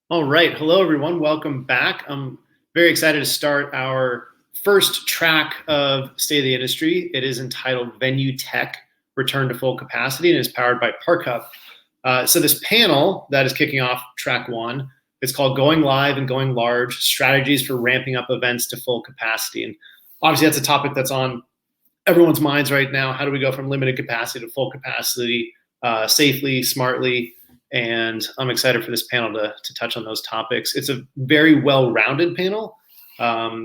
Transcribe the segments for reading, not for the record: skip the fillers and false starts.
All right. Hello, everyone. Welcome back. I'm very excited to start our first track of State of the Industry. It is entitled Venue Tech Return to Full Capacity and is powered by ParkHub. So this panel that is kicking off track one, it's called Going Live and Going Large, Strategies for Ramping Up Events to Full Capacity. And obviously that's a topic that's on everyone's minds right now. How do we go from limited capacity to full capacity safely, smartly? And I'm excited for this panel to touch on those topics. It's a very well-rounded panel.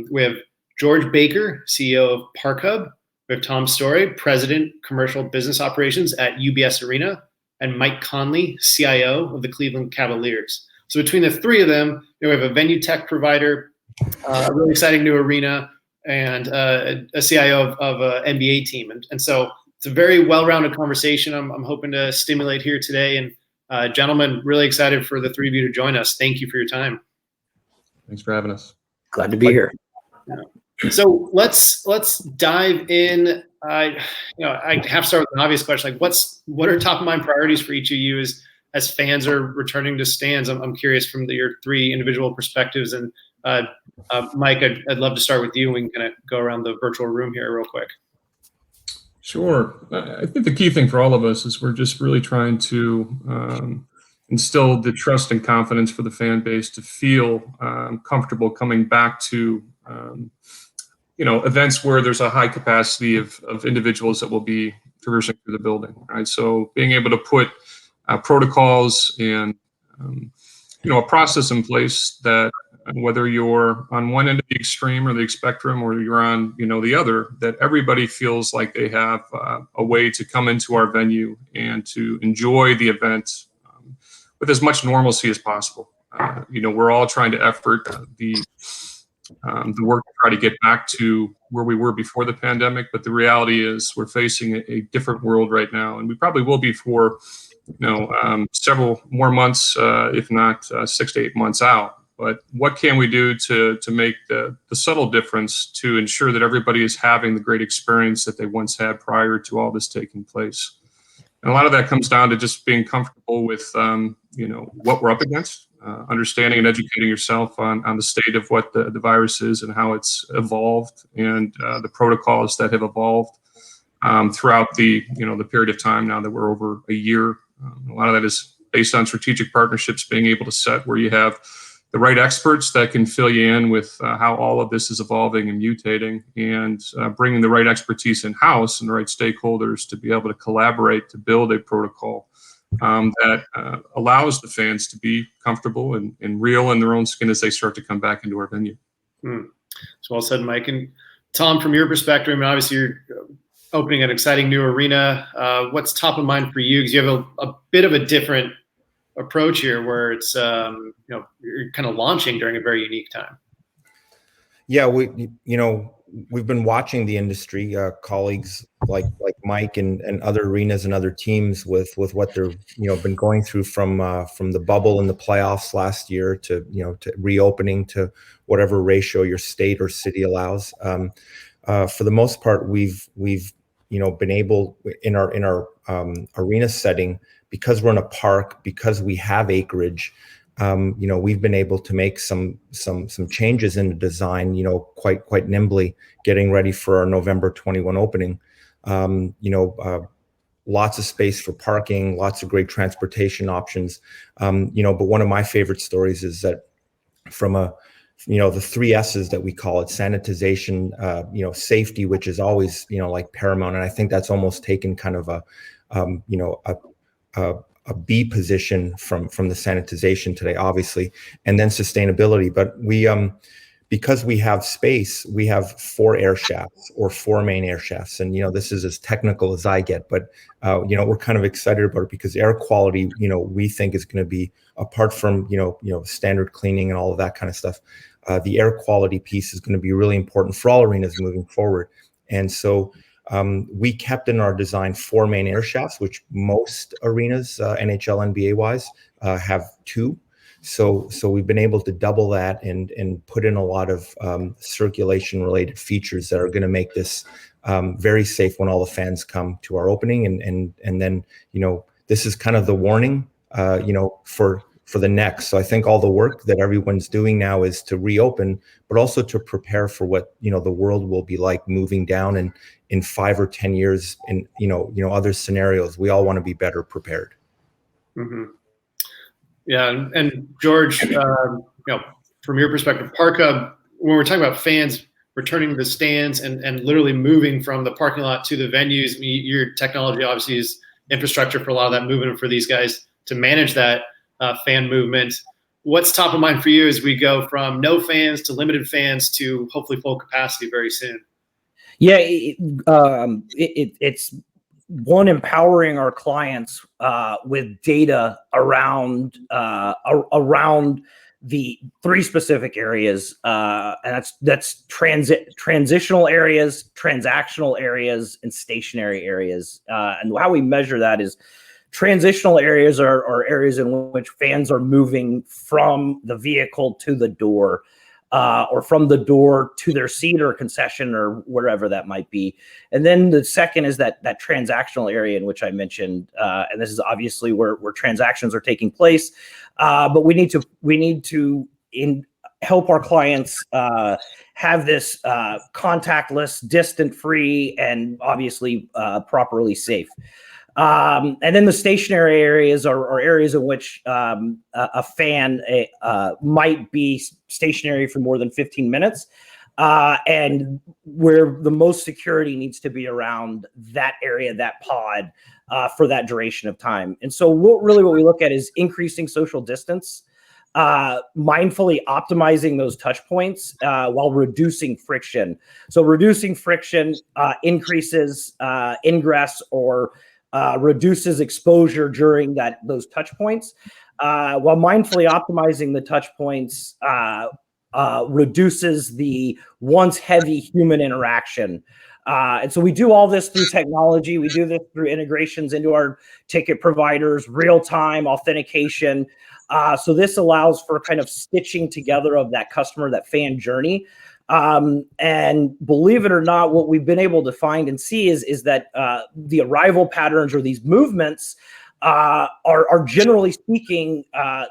We have George Baker, CEO of ParkHub. We have Tom Story, President, Commercial Business Operations at UBS Arena, and Mike Conley, CIO of the Cleveland Cavaliers. So between the three of them, we have a venue tech provider, a really exciting new arena, and a CIO of an NBA team. And so it's a very well-rounded conversation. I'm hoping to stimulate here today. And gentlemen, really excited for the three of you to join us. Thank you for your time. Thanks for having us. Glad to be here. So let's dive in. I have to start with an obvious question. Like, what are top of mind priorities for each of you as fans are returning to stands? I'm curious from your three individual perspectives. And Mike, I'd love to start with you. We can kind of go around the virtual room here real quick. Sure. I think the key thing for all of us is we're just really trying to instill the trust and confidence for the fan base to feel comfortable coming back to events where there's a high capacity of individuals that will be traversing through the building. Right. So being able to put protocols and a process in place that whether you're on one end of the extreme or the spectrum or you're on the other, that everybody feels like they have a way to come into our venue and to enjoy the event with as much normalcy as possible. We're all trying to effort the work to try to get back to where we were before the pandemic, but the reality is we're facing a different world right now, and we probably will be for several more months, if not 6 to 8 months out. But what can we do to make the subtle difference to ensure that everybody is having the great experience that they once had prior to all this taking place? And a lot of that comes down to just being comfortable with what we're up against, understanding and educating yourself on the state of what the virus is and how it's evolved, and the protocols that have evolved throughout the period of time now that we're over a year. A lot of that is based on strategic partnerships, being able to set where you have the right experts that can fill you in with how all of this is evolving and mutating, and bringing the right expertise in-house and the right stakeholders to be able to collaborate to build a protocol that allows the fans to be comfortable and real in their own skin as they start to come back into our venue. So well said, Mike. And Tom, from your perspective, I mean, obviously you're opening an exciting new arena. What's top of mind for you? Because you have a bit of a different approach here where it's you're kind of launching during a very unique time. Yeah, we've been watching the industry, colleagues like Mike and other arenas and other teams with what they're been going through from the bubble in the playoffs last year to to reopening to whatever ratio your state or city allows. For the most part, we've been able in our arena setting, because we're in a park, because we have acreage, we've been able to make some changes in the design, quite nimbly, getting ready for our November 21 opening. Lots of space for parking, lots of great transportation options. But one of my favorite stories is that from the 3 S's that we call it: sanitization, safety, which is always, like paramount. And I think that's almost taken kind of a B position from the sanitization today, obviously, and then sustainability. But we, because we have space, we have 4 air shafts or 4 main air shafts. And, this is as technical as I get, but, we're kind of excited about it because air quality, we think is going to be, apart from, standard cleaning and all of that kind of stuff, the air quality piece is going to be really important for all arenas moving forward. And so we kept in our design 4 main air shafts, which most arenas, NHL, NBA wise, have 2. So we've been able to double that and put in a lot of circulation related features that are going to make this very safe when all the fans come to our opening. And then, this is kind of the warning, for the next. So I think all the work that everyone's doing now is to reopen, but also to prepare for what, the world will be like moving down in 5 or 10 years in, other scenarios. We all want to be better prepared. Mm-hmm. Yeah. And George, from your perspective, ParkHub, when we're talking about fans returning to the stands and literally moving from the parking lot to the venues, I mean, your technology obviously is infrastructure for a lot of that movement, and for these guys to manage that fan movement. What's top of mind for you as we go from no fans to limited fans to hopefully full capacity very soon? Yeah, it's one, empowering our clients with data around the 3 specific areas, and that's transitional areas, transactional areas, and stationary areas. And how we measure that is transitional areas are areas in which fans are moving from the vehicle to the door, or from the door to their seat or concession or wherever that might be. And then the second is that transactional area in which I mentioned, and this is obviously where transactions are taking place. But we need to help our clients have this contactless, distant-free, and obviously properly safe. And then the stationary areas are areas in which a fan might be stationary for more than 15 minutes, and where the most security needs to be around that area, that pod, for that duration of time. And so what we look at is increasing social distance, mindfully optimizing those touch points while reducing friction. So reducing friction increases ingress or reduces exposure during those touch points, while mindfully optimizing the touch points reduces the once heavy human interaction. And so we do all this through technology. We do this through integrations into our ticket providers, real-time authentication. So this allows for kind of stitching together of that customer, that fan journey. And believe it or not, what we've been able to find and see is that the arrival patterns or these movements are generally speaking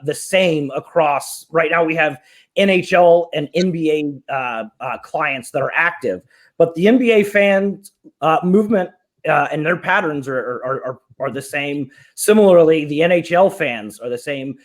the same across. Right now we have NHL and NBA clients that are active, but the NBA fans movement and their patterns are the same. Similarly, the NHL fans are the same.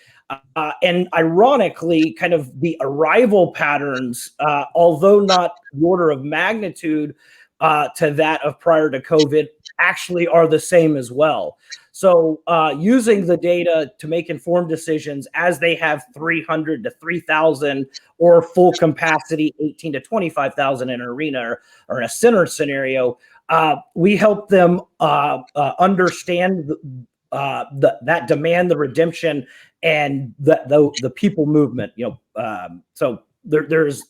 And ironically, kind of the arrival patterns, although not the order of magnitude to that of prior to COVID, actually are the same as well. So using the data to make informed decisions as they have 300 to 3,000 or full capacity 18 to 25,000 in an arena or in a center scenario, we help them understand that demand, the redemption, and the people movement. So there is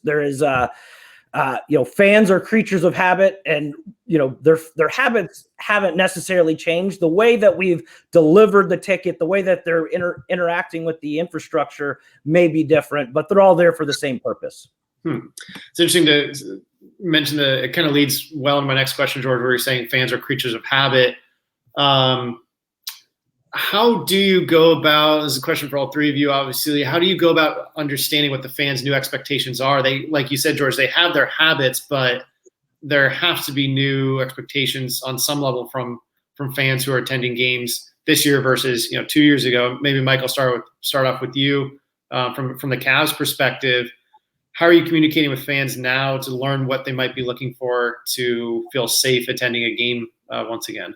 fans are creatures of habit, and their habits haven't necessarily changed. The way that we've delivered the ticket, the way that they're interacting with the infrastructure may be different, but they're all there for the same purpose. It's interesting to mention it kind of leads well into my next question, George, where you're saying fans are creatures of habit. How do you go about, this is a question for all 3 of you, obviously, how do you go about understanding what the fans' new expectations are? They, like you said, George, they have their habits, but there have to be new expectations on some level from fans who are attending games this year versus 2 years ago. Maybe Mike, I'll start off with you from the Cavs perspective. How are you communicating with fans now to learn what they might be looking for to feel safe attending a game once again?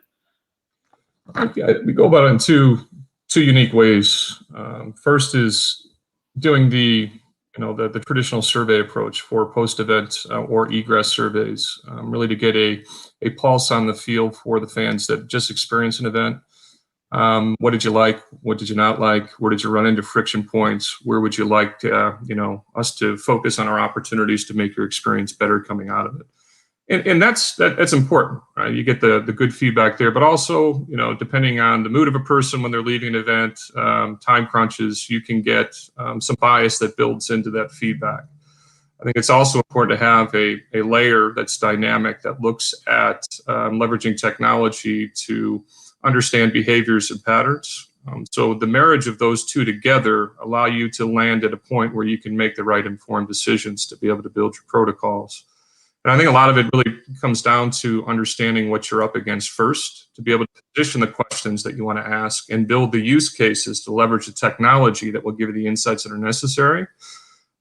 We go about it in two unique ways. First is doing the traditional survey approach for post-event or egress surveys, really to get a pulse on the field for the fans that just experienced an event. What did you like? What did you not like? Where did you run into friction points? Where would you like us to focus on our opportunities to make your experience better coming out of it? And that's important, right? You get the good feedback there, but also, depending on the mood of a person when they're leaving an event, time crunches, you can get some bias that builds into that feedback. I think it's also important to have a layer that's dynamic, that looks at leveraging technology to understand behaviors and patterns, So the marriage of those two together allow you to land at a point where you can make the right informed decisions to be able to build your protocols. And I think a lot of it really comes down to understanding what you're up against first, to be able to position the questions that you want to ask and build the use cases to leverage the technology that will give you the insights that are necessary.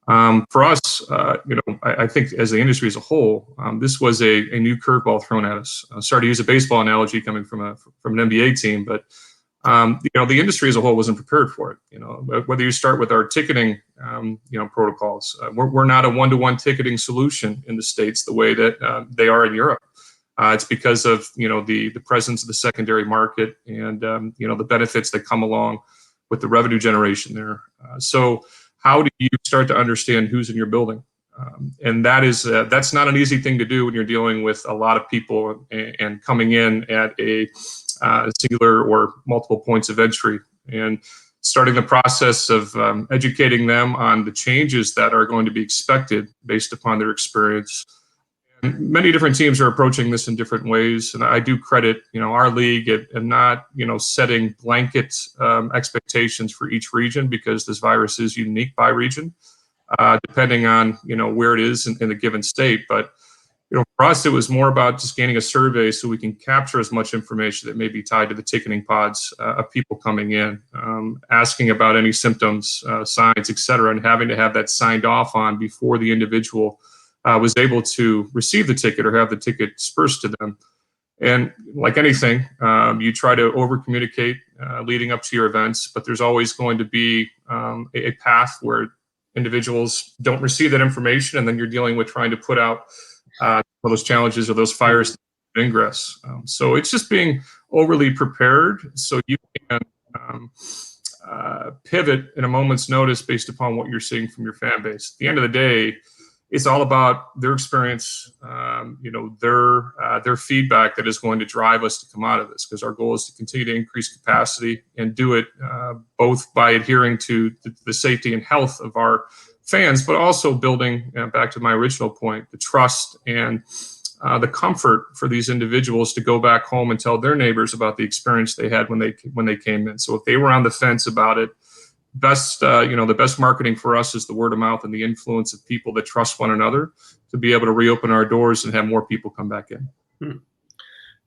For us, I think as the industry as a whole, this was a new curveball thrown at us. Sorry to use a baseball analogy coming from an NBA team, but the industry as a whole wasn't prepared for it. Whether you start with our ticketing, protocols, we're not a one-to-one ticketing solution in the States the way that they are in Europe. It's because of the presence of the secondary market and the benefits that come along with the revenue generation there. So how do you start to understand who's in your building? And that's not an easy thing to do when you're dealing with a lot of people and coming in at a singular or multiple points of entry, and starting the process of educating them on the changes that are going to be expected based upon their experience. And many different teams are approaching this in different ways, and I do credit our league and not setting blanket expectations for each region, because this virus is unique by region, depending on where it is in a given state. But for us, it was more about just gaining a survey so we can capture as much information that may be tied to the ticketing pods of people coming in, asking about any symptoms, signs, et cetera, and having to have that signed off on before the individual was able to receive the ticket or have the ticket dispersed to them. And like anything, you try to over-communicate leading up to your events, but there's always going to be a path where individuals don't receive that information, and then you're dealing with trying to put out those challenges or those fires of ingress. So it's just being overly prepared so you can pivot in a moment's notice based upon what you're seeing from your fan base. At the end of the day, it's all about their experience, their feedback that is going to drive us to come out of this, because our goal is to continue to increase capacity and do it both by adhering to the safety and health of our fans, but also building, back to my original point, the trust and the comfort for these individuals to go back home and tell their neighbors about the experience they had when they came in. So if they were on the fence about it, the best marketing for us is the word of mouth and the influence of people that trust one another to be able to reopen our doors and have more people come back in.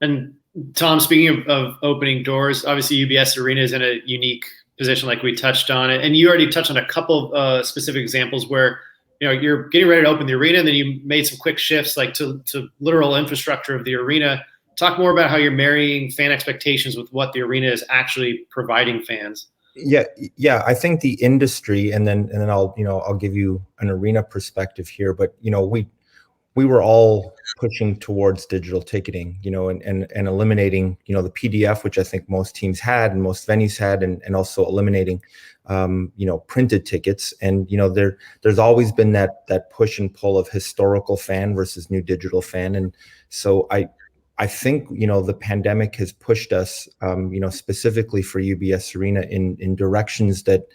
And Tom, speaking of opening doors, obviously UBS Arena is in a unique position, like we touched on it, and you already touched on a couple of specific examples where you're getting ready to open the arena, and then you made some quick shifts like to literal infrastructure of the arena. Talk more about how you're marrying fan expectations with what the arena is actually providing fans. Yeah. I think the industry, and then I'll give you an arena perspective here, but we were all pushing towards digital ticketing, and eliminating, the PDF, which I think most teams had and most venues had, and also eliminating, printed tickets. And, there's always been that push and pull of historical fan versus new digital fan. And so I think, the pandemic has pushed us, specifically for UBS Arena in directions that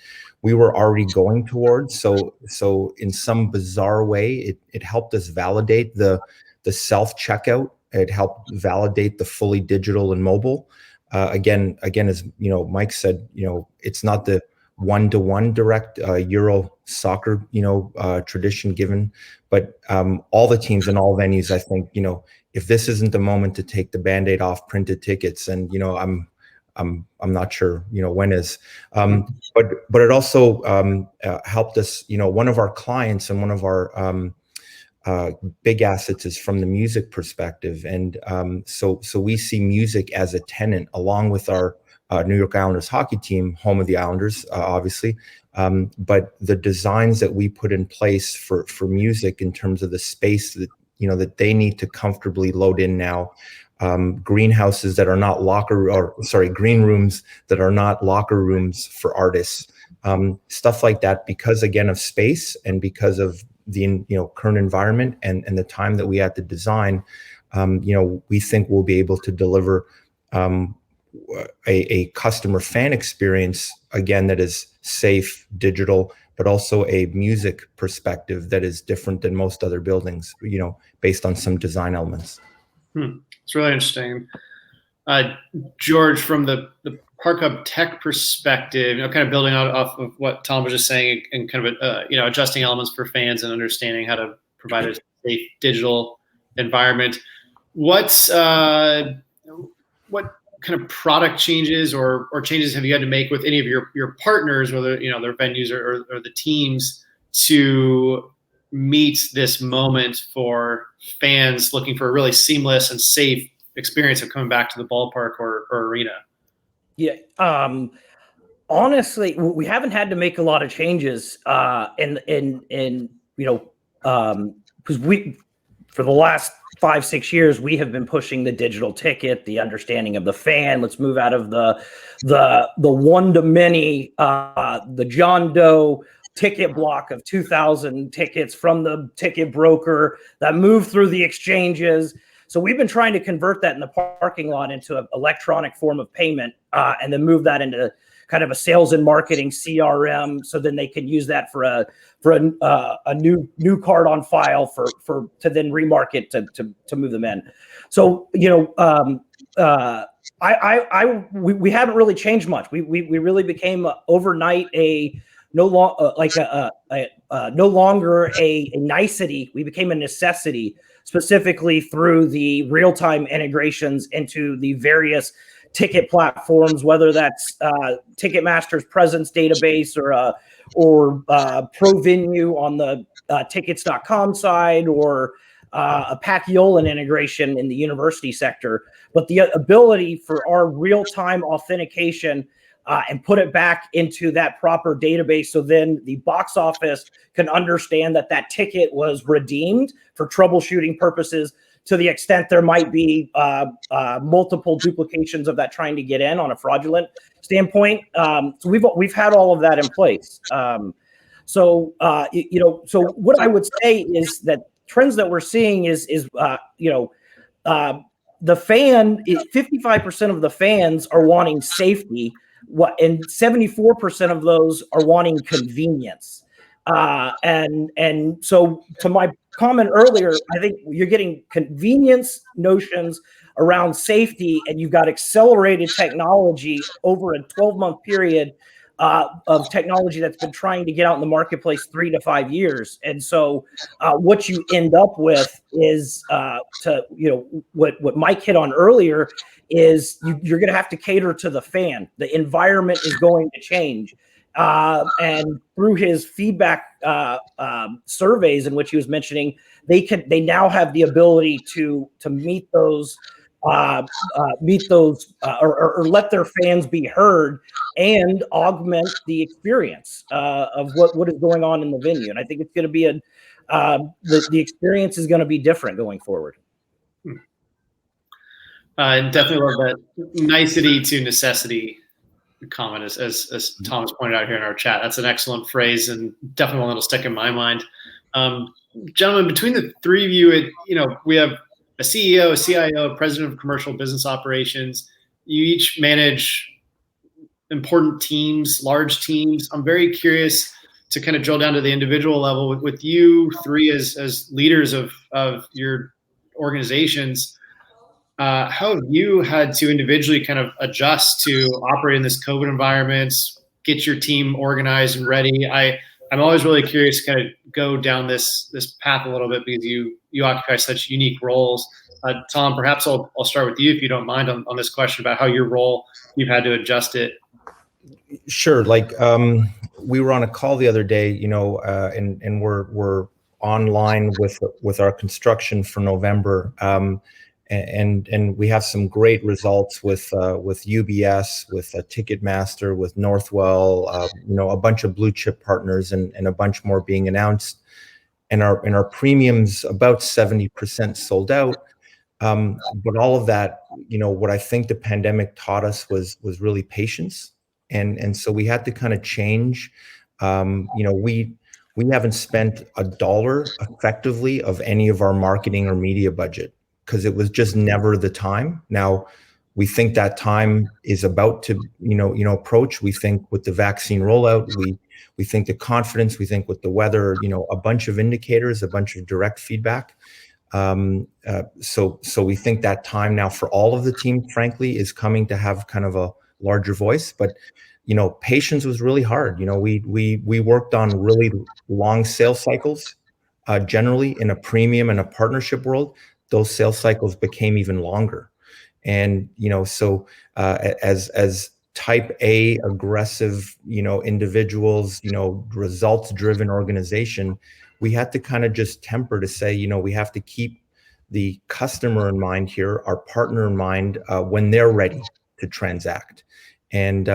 we were already going towards. So in some bizarre way, it helped us validate the self-checkout. It helped validate the fully digital and mobile. Again, as Mike said, it's not the one-to-one direct Euro soccer, tradition given, but all the teams and all venues, I think, if this isn't the moment to take the Band-Aid off printed tickets, and I'm not sure when is, but it also helped us. One of our clients and one of our big assets is from the music perspective, and so we see music as a tenant along with our New York Islanders hockey team, home of the Islanders, obviously. But the designs that we put in place for music in terms of the space that that they need to comfortably load in now, greenhouses that are not green rooms that are not locker rooms for artists, stuff like that, because again of space and because of the current environment and the time that we had to design, we think we'll be able to deliver a customer fan experience again that is safe, digital, but also a music perspective that is different than most other buildings, based on some design elements. It's really interesting. George, from the ParkHub tech perspective, kind of building out off of what Tom was just saying and kind of, adjusting elements for fans and understanding how to provide a safe digital environment. What kind of product changes or changes have you had to make with any of your partners, whether their venues or the teams, to meet this moment for fans looking for a really seamless and safe experience of coming back to the ballpark or arena? Yeah. Honestly, we haven't had to make a lot of changes because for the last 5-6 years, we have been pushing the digital ticket, the understanding of the fan. Let's move out of the one to many, the John Doe ticket block of 2,000 tickets from the ticket broker that move through the exchanges. So we've been trying to convert that in the parking lot into an electronic form of payment, and then move that into kind of a sales and marketing CRM. So then they can use that for a new card on file to then remarket to move them in. So we haven't really changed much. We really became overnight no longer a nicety. We became a necessity, specifically through the real-time integrations into the various ticket platforms, whether that's Ticketmaster's presence database or ProVenue on the tickets.com side, or a Paciolan integration in the university sector. But the ability for our real-time authentication and put it back into that proper database, so then the box office can understand that ticket was redeemed for troubleshooting purposes, to the extent there might be multiple duplications of that trying to get in on a fraudulent standpoint. So we've had all of that in place. So what I would say is that trends that we're seeing is the fan, 55% of the fans are wanting safety, and 74% of those are wanting convenience. And so to my comment earlier, I think you're getting convenience notions around safety, and you've got accelerated technology over a 12-month period of technology that's been trying to get out in the marketplace 3 to 5 years. And so what you end up with is what Mike hit on earlier is you're going to have to cater to the fan. The environment is going to change. And through his feedback surveys in which he was mentioning, they now have the ability to meet those or let their fans be heard and augment the experience of what is going on in the venue. And I think it's going to be the experience is going to be different going forward. Definitely love that nicety to necessity comment, as Thomas pointed out here in our chat. That's an excellent phrase, and definitely one that'll stick in my mind. Gentlemen, between the three of you, we have a CEO, a CIO, a president of commercial business operations. You each manage important teams, large teams. I'm very curious to kind of drill down to the individual level with you three as leaders of your organizations. How have you had to individually kind of adjust to operate in this COVID environment, get your team organized and ready? I'm always really curious to kind of go down this path a little bit, because you occupy such unique roles. Tom, perhaps I'll start with you, if you don't mind, on this question about how your role, you've had to adjust it. Sure. We were on a call the other day, and we're online with our construction for November. And we have some great results with UBS, with Ticketmaster, with Northwell, a bunch of blue chip partners, and a bunch more being announced. And our premiums about 70% sold out. But all of that, what I think the pandemic taught us was really patience. And so we had to kind of change. We haven't spent $1 effectively of any of our marketing or media budget, because it was just never the time. Now, we think that time is about to, approach. We think with the vaccine rollout, we think the confidence, we think with the weather, a bunch of indicators, a bunch of direct feedback. So we think that time now for all of the team, frankly, is coming to have kind of larger voice. But patience was really hard. We worked on really long sales cycles. Generally, in a premium and a partnership world, those sales cycles became even longer. And so as type A aggressive individuals, results driven organization, we had to kind of just temper to say, we have to keep the customer in mind here, our partner in mind, when they're ready to transact. And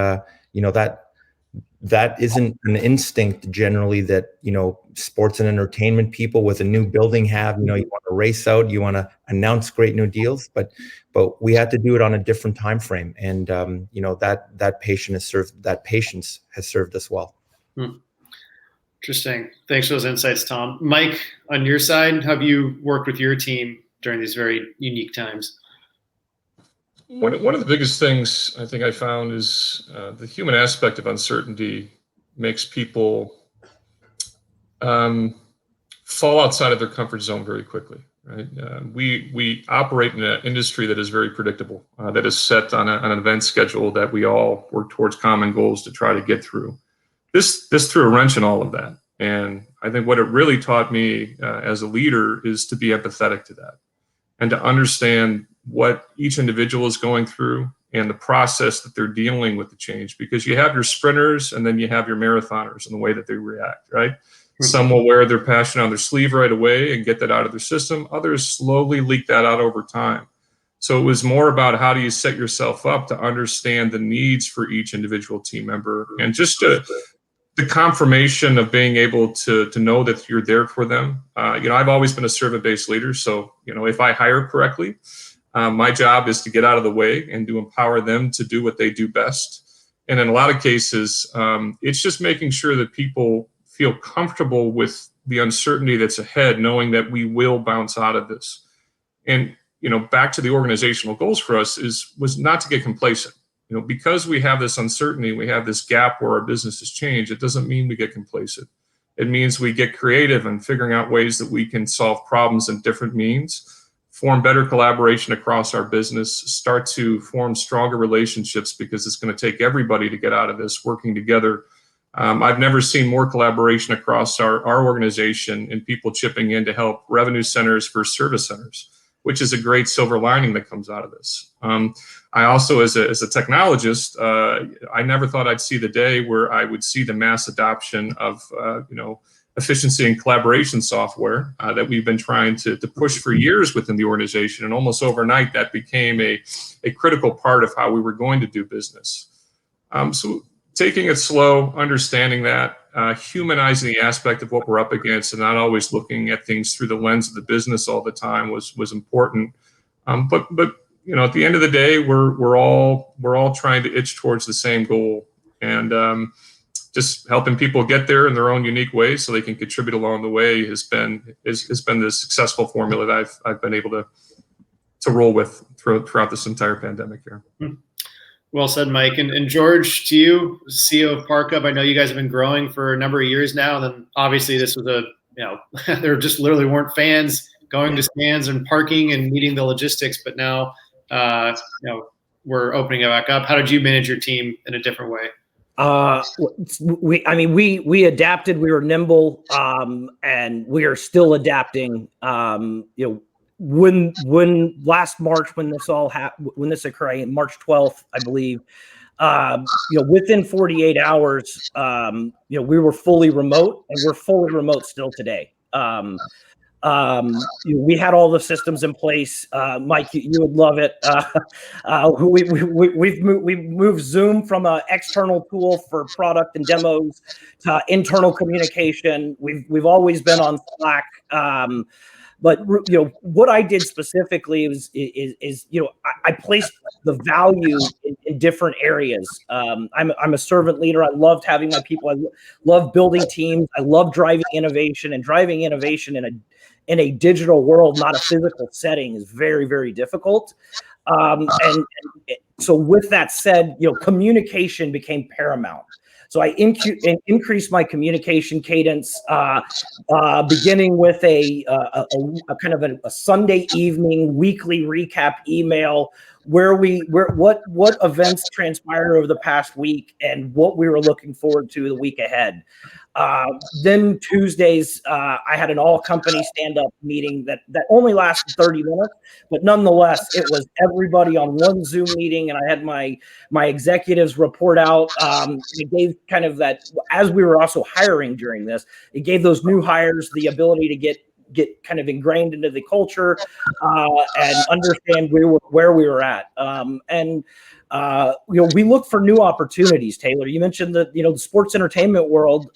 that isn't an instinct generally that sports and entertainment people with a new building have. You want to race out, you want to announce great new deals, but we had to do it on a different time frame. And that patience has served us well. Interesting. Thanks for those insights, Tom. Mike, on your side, have you worked with your team during these very unique times? One of the biggest things I think I found is the human aspect of uncertainty makes people fall outside of their comfort zone very quickly. Right? We operate in an industry that is very predictable, that is set on an event schedule that we all work towards common goals to try to get through. This threw a wrench in all of that, and I think what it really taught me as a leader is to be empathetic to that, and to understand what each individual is going through and the process that they're dealing with the change. Because you have your sprinters and then you have your marathoners and the way that they react, right? Mm-hmm. Some will wear their passion on their sleeve right away and get that out of their system. Others slowly leak that out over time. So it was more about how do you set yourself up to understand the needs for each individual team member, and just the confirmation of being able to know that you're there for them. I've always been a servant-based leader. So, if I hire correctly, my job is to get out of the way and to empower them to do what they do best. And in a lot of cases, it's just making sure that people feel comfortable with the uncertainty that's ahead, knowing that we will bounce out of this. And, back to the organizational goals for us was not to get complacent. Because we have this uncertainty, we have this gap where our business has changed, it doesn't mean we get complacent. It means we get creative in figuring out ways that we can solve problems in different means, form better collaboration across our business, start to form stronger relationships, because it's going to take everybody to get out of this working together. I've never seen more collaboration across our organization and people chipping in to help revenue centers versus service centers, which is a great silver lining that comes out of this. I also, as a technologist, I never thought I'd see the day where I would see the mass adoption of, efficiency and collaboration software that we've been trying to push for years within the organization. And almost overnight, that became a critical part of how we were going to do business. So taking it slow, understanding that, humanizing the aspect of what we're up against, and not always looking at things through the lens of the business all the time was important. But at the end of the day, we're all trying to itch towards the same goal, and just helping people get there in their own unique ways so they can contribute along the way has been the successful formula that I've been able to roll with throughout this entire pandemic here. Well said, Mike. And George, to you, CEO of ParkHub, I know you guys have been growing for a number of years now. And then obviously this was there just literally weren't fans going to stands and parking and meeting the logistics. But now, we're opening it back up. How did you manage your team in a different way? We adapted. We were nimble, and we are still adapting. When last March, when this occurred, March 12th, I believe, within 48 hours, we were fully remote, and we're fully remote still today. We had all the systems in place. Mike, you would love it. We've moved Zoom from an external tool for product and demos to internal communication. We've always been on Slack. But what I did specifically is I placed the value in different areas. I'm a servant leader. I loved having my people. I love building teams. I love driving innovation, and driving innovation in a digital world, not a physical setting, is very, very difficult. And so with that said, communication became paramount. So I increased my communication cadence, beginning with a kind of a Sunday evening weekly recap email what events transpired over the past week and what we were looking forward to the week ahead. Then Tuesdays, I had an all-company stand-up meeting that only lasted 30 minutes, but nonetheless, it was everybody on one Zoom meeting, and I had my executives report out. It gave kind of that, as we were also hiring during this, it gave those new hires the ability to get kind of ingrained into the culture and understand where we were at. We look for new opportunities. Taylor, you mentioned that the sports entertainment world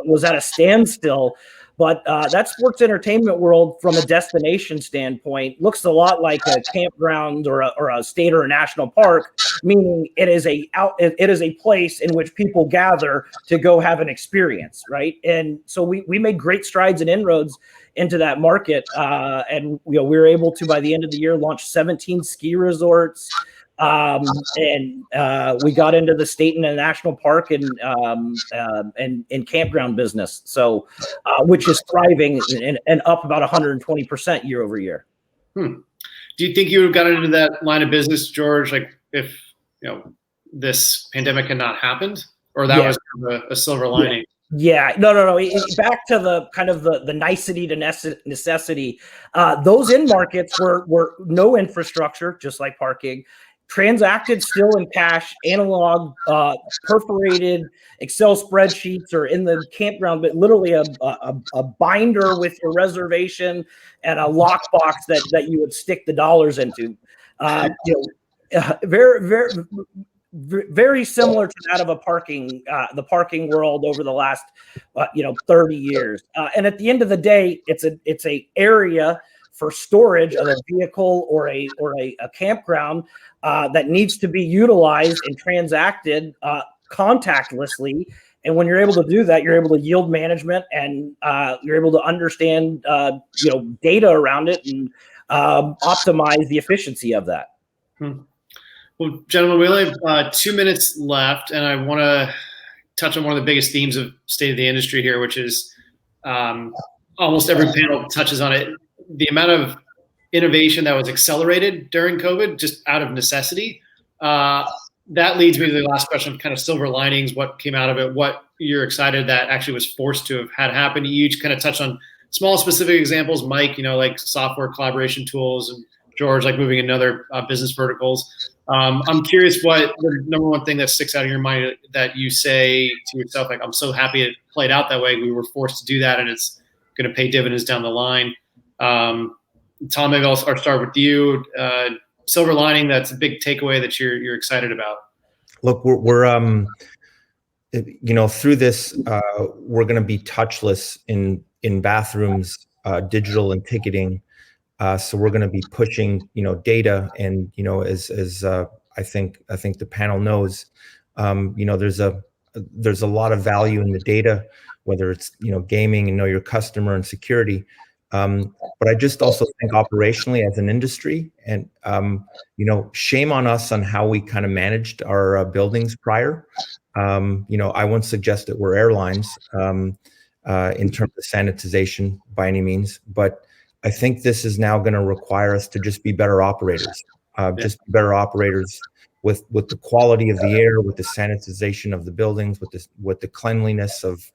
was at a standstill, but that sports entertainment world, from a destination standpoint, looks a lot like a campground or a state or a national park, meaning it is a place in which people gather to go have an experience, right? And so we made great strides and inroads into that market, and we were able to, by the end of the year, launch 17 ski resorts. And we got into the state and the national park and campground business. So, which is thriving and up about 120% year over year. Do you think you would have gotten into that line of business, George, like if this pandemic had not happened, or that was kind of a silver lining? Yeah, no. Back to the kind of the nicety to necessity. Those end markets were no infrastructure, just like parking. Transacted still in cash, analog, perforated Excel spreadsheets, or in the campground, but literally a binder with your reservation and a lockbox that you would stick the dollars into. Very similar to that of the parking world over the last 30 years. And at the end of the day, it's a area for storage of a vehicle or a campground that needs to be utilized and transacted contactlessly. And when you're able to do that, you're able to yield management, and you're able to understand data around it and optimize the efficiency of that. Well, gentlemen, we only have 2 minutes left, and I want to touch on one of the biggest themes of state of the industry here, which is almost every panel touches on it. The amount of innovation that was accelerated during COVID, just out of necessity. That leads me to the last question of kind of silver linings, what came out of it, what you're excited that actually was forced to have had happen. You each kind of touched on small specific examples. Mike, like software collaboration tools, and George, like moving in other business verticals. I'm curious what the number one thing that sticks out of your mind that you say to yourself, like, I'm so happy it played out that way. We were forced to do that, and it's going to pay dividends down the line. Tom, maybe I'll start with you. Silver lining, that's a big takeaway that you're excited about. Look, we're through this, we're going to be touchless in bathrooms, digital and ticketing. So we're going to be pushing, data, and as I think the panel knows, there's a lot of value in the data, whether it's gaming and know your customer and security. But I just also think operationally as an industry, and shame on us on how we kind of managed our buildings prior. I won't suggest that we're airlines in terms of sanitization by any means, but I think this is now going to require us to just be better operators, just be better operators with the quality of the air, with the sanitization of the buildings, with the cleanliness of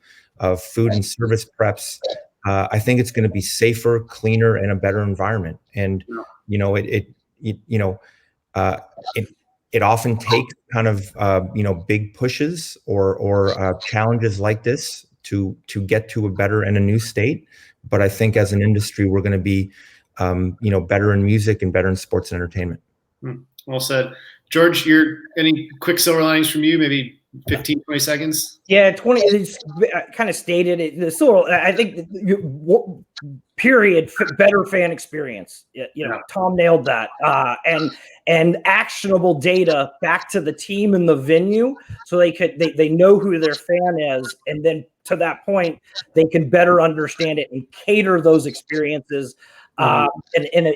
food and service preps. I think it's going to be safer, cleaner, and a better environment. And it often takes kind of big pushes or challenges like this to get to a better and a new state. But I think as an industry, we're going to be better in music and better in sports and entertainment. Well said. George, any quick silver linings from you? Maybe 15, 20 seconds? Yeah, 20. It's kind of stated it. The silver, I think, period, better fan experience. Tom nailed that. And actionable data back to the team and the venue, so they know who their fan is, and then to that point, they can better understand it and cater those experiences in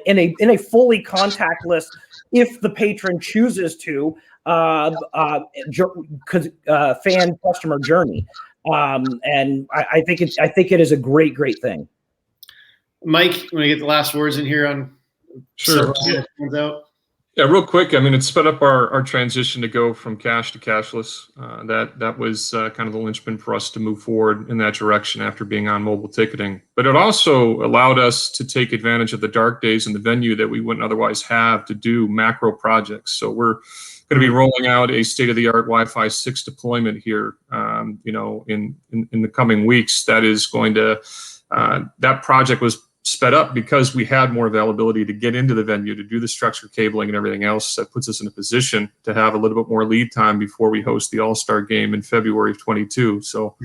a fully contactless, if the patron chooses to, fan customer journey. And I think it is a great thing. Mike, you want to get the last words in here on? Sure. Yeah, real quick. I mean, it sped up our transition to go from cash to cashless. That was kind of the linchpin for us to move forward in that direction after being on mobile ticketing. But it also allowed us to take advantage of the dark days in the venue that we wouldn't otherwise have to do macro projects. So we're going to be rolling out a state-of-the-art Wi-Fi 6 deployment here, in the coming weeks. That is going to that project was sped up because we had more availability to get into the venue, to do the structured cabling and everything else. That puts us in a position to have a little bit more lead time before we host the All-Star game in February of 22. So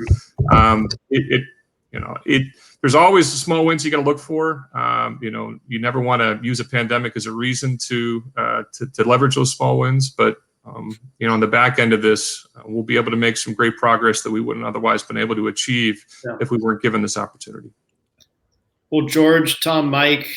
there's always the small wins you got to look for. You never want to use a pandemic as a reason to leverage those small wins, but on the back end of this, we'll be able to make some great progress that we wouldn't otherwise been able to achieve if we weren't given this opportunity. Well, George, Tom, Mike,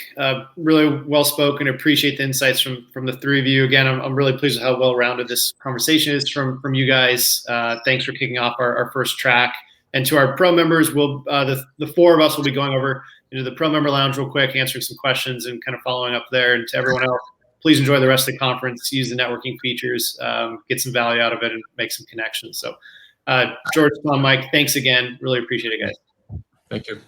really well spoken. Appreciate the insights from the three of you. Again, I'm really pleased with how well-rounded this conversation is from you guys. Thanks for kicking off our first track. And to our pro members, the four of us will be going over into the pro member lounge real quick, answering some questions and kind of following up there. And to everyone else, please enjoy the rest of the conference. Use the networking features, get some value out of it, and make some connections. So, George, Tom, Mike, thanks again. Really appreciate it, guys. Thank you.